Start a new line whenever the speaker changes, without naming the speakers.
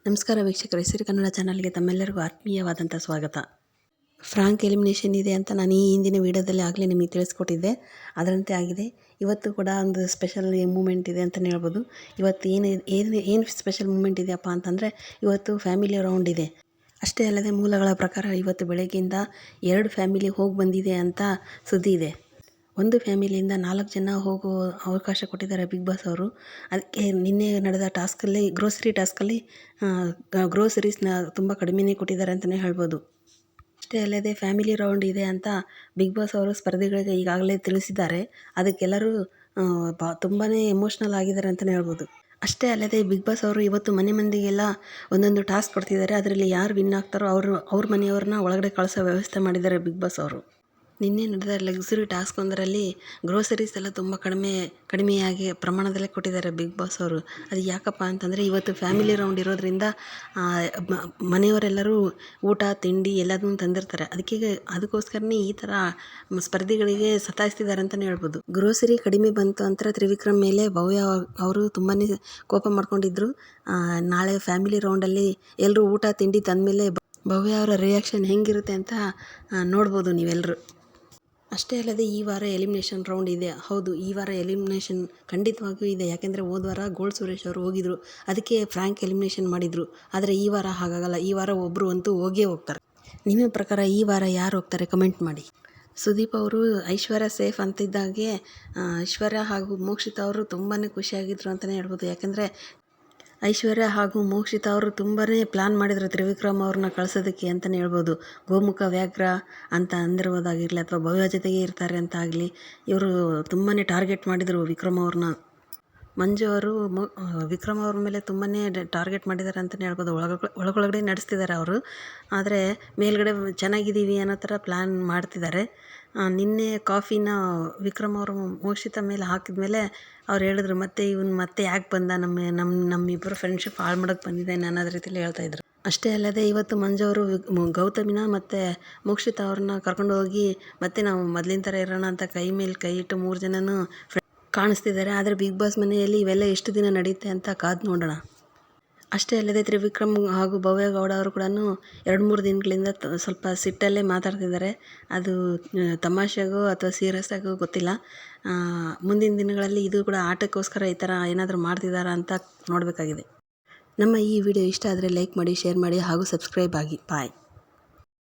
ನಮಸ್ಕಾರ ವೀಕ್ಷಕರೇ, ಸಿರಿ ಕನ್ನಡ ಚಾನಲ್ಗೆ ತಮ್ಮೆಲ್ಲರಿಗೂ ಆತ್ಮೀಯವಾದಂಥ ಸ್ವಾಗತ. ಫ್ರಾಂಕ್ ಎಲಿಮಿನೇಷನ್ ಇದೆ ಅಂತ ನಾನು ಈ ಹಿಂದಿನ ವೀಡಿಯೋದಲ್ಲಿ ಆಗಲೇ ನಿಮಗೆ ತಿಳಿಸ್ಕೊಟ್ಟಿದ್ದೆ. ಅದರಂತೆ ಆಗಿದೆ. ಇವತ್ತು ಕೂಡ ಒಂದು ಸ್ಪೆಷಲ್ ಮೂಮೆಂಟ್ ಇದೆ ಅಂತಲೇ ಹೇಳ್ಬೋದು. ಇವತ್ತು ಏನು ಸ್ಪೆಷಲ್ ಮೂಮೆಂಟ್ ಇದೆಯಪ್ಪ ಅಂತಂದರೆ, ಇವತ್ತು ಫ್ಯಾಮಿಲಿ ರೌಂಡ್ ಇದೆ. ಅಷ್ಟೇ ಅಲ್ಲದೆ ಮೂಲಗಳ ಪ್ರಕಾರ ಇವತ್ತು ಬೆಳಗ್ಗೆಯಿಂದ 2 ಫ್ಯಾಮಿಲಿ ಹೋಗಿ ಬಂದಿದೆ ಅಂತ ಸುದ್ದಿ ಇದೆ. ಒಂದು ಫ್ಯಾಮಿಲಿಯಿಂದ 4 ಜನ ಹೋಗೋ ಅವಕಾಶ ಕೊಟ್ಟಿದ್ದಾರೆ ಬಿಗ್ ಬಾಸ್ ಅವರು. ಅದಕ್ಕೆ ನಿನ್ನೆ ನಡೆದ ಟಾಸ್ಕಲ್ಲಿ ಗ್ರೋಸರೀಸ್ನ ತುಂಬ ಕಡಿಮೆನೇ ಕೊಟ್ಟಿದ್ದಾರೆ ಅಂತಲೇ ಹೇಳ್ಬೋದು. ಅಷ್ಟೇ ಅಲ್ಲದೆ ಫ್ಯಾಮಿಲಿ ರೌಂಡ್ ಇದೆ ಅಂತ ಬಿಗ್ ಬಾಸ್ ಅವರು ಸ್ಪರ್ಧಿಗಳಿಗೆ ಈಗಾಗಲೇ ತಿಳಿಸಿದ್ದಾರೆ. ಅದಕ್ಕೆಲ್ಲರೂ ತುಂಬಾ ಎಮೋಷ್ನಲ್ ಆಗಿದ್ದಾರೆ ಅಂತಲೇ ಹೇಳ್ಬೋದು. ಅಷ್ಟೇ ಅಲ್ಲದೆ ಬಿಗ್ ಬಾಸ್ ಅವರು ಇವತ್ತು ಮನೆ ಮಂದಿಗೆಲ್ಲ ಒಂದೊಂದು ಟಾಸ್ಕ್ ಕೊಡ್ತಿದ್ದಾರೆ. ಅದರಲ್ಲಿ ಯಾರು ವಿನ್ ಆಗ್ತಾರೋ ಅವ್ರ ಮನೆಯವ್ರನ್ನ ಒಳಗಡೆ ಕಳಿಸೋ ವ್ಯವಸ್ಥೆ ಮಾಡಿದ್ದಾರೆ ಬಿಗ್ ಬಾಸ್ ಅವರು. ನಿನ್ನೆ ನಡೆದ ಲಕ್ಸುರಿ ಟಾಸ್ಕ್ ಒಂದರಲ್ಲಿ ಗ್ರೋಸರೀಸ್ ಎಲ್ಲ ತುಂಬ ಕಡಿಮೆಯಾಗಿ ಪ್ರಮಾಣದಲ್ಲೇ ಕೊಟ್ಟಿದ್ದಾರೆ ಬಿಗ್ ಬಾಸ್ ಅವರು. ಅದು ಯಾಕಪ್ಪ ಅಂತಂದರೆ, ಇವತ್ತು ಫ್ಯಾಮಿಲಿ ರೌಂಡ್ ಇರೋದ್ರಿಂದ ಮನೆಯವರೆಲ್ಲರೂ ಊಟ ತಿಂಡಿ ಎಲ್ಲದನ್ನೂ ತಂದಿರ್ತಾರೆ. ಅದಕ್ಕೋಸ್ಕರನೇ ಈ ಥರ ಸ್ಪರ್ಧಿಗಳಿಗೆ ಸತಾಯಿಸ್ತಿದ್ದಾರೆ ಅಂತಲೇ ಹೇಳ್ಬೋದು. ಗ್ರೋಸರಿ ಕಡಿಮೆ ಬಂತು ಅಂತ ತ್ರಿವಿಕ್ರಮ್ ಮೇಲೆ ಭವ್ಯ ಅವರು ತುಂಬಾ ಕೋಪ ಮಾಡ್ಕೊಂಡಿದ್ರು. ನಾಳೆ ಫ್ಯಾಮಿಲಿ ರೌಂಡಲ್ಲಿ ಎಲ್ಲರೂ ಊಟ ತಿಂಡಿ ತಂದಮೇಲೆ ಭವ್ಯ ಅವರ ರಿಯಾಕ್ಷನ್ ಹೆಂಗಿರುತ್ತೆ ಅಂತ ನೋಡ್ಬೋದು ನೀವೆಲ್ಲರೂ. ಅಷ್ಟೇ ಅಲ್ಲದೆ ಈ ವಾರ ಎಲಿಮಿನೇಷನ್ ರೌಂಡ್ ಇದೆ. ಹೌದು, ಈ ವಾರ ಎಲಿಮಿನೇಷನ್ ಖಂಡಿತವಾಗಿಯೂ ಇದೆ. ಯಾಕೆಂದರೆ ಹೋದ ವಾರ ಗೋಲ್ಡ್ ಸುರೇಶ್ ಅವರು ಹೋಗಿದ್ರು, ಅದಕ್ಕೆ ಫ್ರಾಂಕ್ ಎಲಿಮಿನೇಷನ್ ಮಾಡಿದರು. ಆದರೆ ಈ ವಾರ ಹಾಗಾಗಲ್ಲ. ಈ ವಾರ ಒಬ್ಬರು ಅಂತೂ ಹೋಗೇ ಹೋಗ್ತಾರೆ. ನಿಮ್ಮ ಪ್ರಕಾರ ಈ ವಾರ ಯಾರು ಹೋಗ್ತಾರೆ ಕಮೆಂಟ್ ಮಾಡಿ. ಸುದೀಪ್ ಅವರು ಐಶ್ವರ್ಯ ಸೇಫ್ ಅಂತಿದ್ದಾಗೆ ಐಶ್ವರ್ಯ ಹಾಗೂ ಮೋಕ್ಷಿತಾ ಅವರು ತುಂಬಾ ಖುಷಿಯಾಗಿದ್ದರು ಅಂತಲೇ ಹೇಳ್ಬೋದು. ಯಾಕೆಂದರೆ ಐಶ್ವರ್ಯ ಹಾಗೂ ಮೋಕ್ಷಿತಾ ಅವರು ತುಂಬಾ ಪ್ಲ್ಯಾನ್ ಮಾಡಿದರು ತ್ರಿವಿಕ್ರಮ್ ಅವ್ರನ್ನ ಕಳಿಸೋದಕ್ಕೆ ಅಂತಲೇ ಹೇಳ್ಬೋದು. ಗೋಮುಖ ವ್ಯಾಘ್ರ ಅಂತ ಅಂದಿರ್ಬೋದಾಗಿರಲಿ ಅಥವಾ ಭವ್ಯ ಜೊತೆಗೆ ಇರ್ತಾರೆ ಅಂತ ಆಗಲಿ, ಇವರು ತುಂಬಾ ಟಾರ್ಗೆಟ್ ಮಾಡಿದರು ವಿಕ್ರಮ್ ಅವ್ರನ್ನ. ಮಂಜು ಅವರು ವಿಕ್ರಮ್ ಅವ್ರ ಮೇಲೆ ತುಂಬಾ ಟಾರ್ಗೆಟ್ ಮಾಡಿದ್ದಾರೆ ಅಂತಲೇ ಹೇಳ್ಬೋದು. ಒಳಗೊಳಗಡೆ ನಡೆಸ್ತಿದ್ದಾರೆ ಅವರು. ಆದರೆ ಮೇಲ್ಗಡೆ ಚೆನ್ನಾಗಿದ್ದೀವಿ ಅನ್ನೋ ಥರ ಪ್ಲ್ಯಾನ್ ಮಾಡ್ತಿದ್ದಾರೆ. ನಿನ್ನೆ ಕಾಫಿನ ವಿಕ್ರಮ್ ಅವರು ಮೋಕ್ಷಿತಾ ಮೇಲೆ ಹಾಕಿದ ಮೇಲೆ ಅವ್ರು ಹೇಳಿದ್ರು, ಮತ್ತೆ ಯಾಕೆ ಬಂದ, ನಮ್ಮಿಬ್ಬರು ಫ್ರೆಂಡ್ಶಿಪ್ ಹಾಳು ಮಾಡೋಕ್ಕೆ ಬಂದಿದ್ದೇನೆ ಅನ್ನೋದು ರೀತಿಯಲ್ಲಿ ಹೇಳ್ತಾಯಿದ್ರು. ಅಷ್ಟೇ ಅಲ್ಲದೆ ಇವತ್ತು ಮಂಜು ಅವರು ಗೌತಮಿನ ಮತ್ತು ಮೋಕ್ಷಿತಾ ಅವ್ರನ್ನ ಕರ್ಕೊಂಡು ಹೋಗಿ ಮತ್ತೆ ನಾವು ಮೊದಲಿನ ಥರ ಇರೋಣ ಅಂತ ಕೈ ಮೇಲೆ ಕೈ ಇಟ್ಟು 3 ಜನನೂ ಕಾಣಿಸ್ತಿದ್ದಾರೆ. ಆದರೆ ಬಿಗ್ ಬಾಸ್ ಮನೆಯಲ್ಲಿ ಇವೆಲ್ಲ ಎಷ್ಟು ದಿನ ನಡೆಯುತ್ತೆ ಅಂತ ಕಾದು ನೋಡೋಣ. ಅಷ್ಟೇ ಅಲ್ಲದೆ ತ್ರಿವಿಕ್ರಮ್ ಹಾಗೂ ಭವ್ಯ ಗೌಡ ಅವರು ಕೂಡ 2-3 ದಿನಗಳಿಂದ ಸ್ವಲ್ಪ ಸಿಟ್ಟಲ್ಲೇ ಮಾತಾಡ್ತಿದ್ದಾರೆ. ಅದು ತಮಾಷೆಗೋ ಅಥವಾ ಸೀರಿಯಸ್ ಆಗೋ ಗೊತ್ತಿಲ್ಲ. ಮುಂದಿನ ದಿನಗಳಲ್ಲಿ ಇದು ಕೂಡ ಆಟಕ್ಕೋಸ್ಕರ ಈ ಥರ ಏನಾದರೂ ಮಾಡ್ತಿದ್ದಾರಾ ಅಂತ ನೋಡಬೇಕಾಗಿದೆ. ನಮ್ಮ ಈ ವಿಡಿಯೋ ಇಷ್ಟ ಆದರೆ ಲೈಕ್ ಮಾಡಿ, ಶೇರ್ ಮಾಡಿ ಹಾಗೂ ಸಬ್ಸ್ಕ್ರೈಬ್ ಆಗಿ. ಬಾಯ್.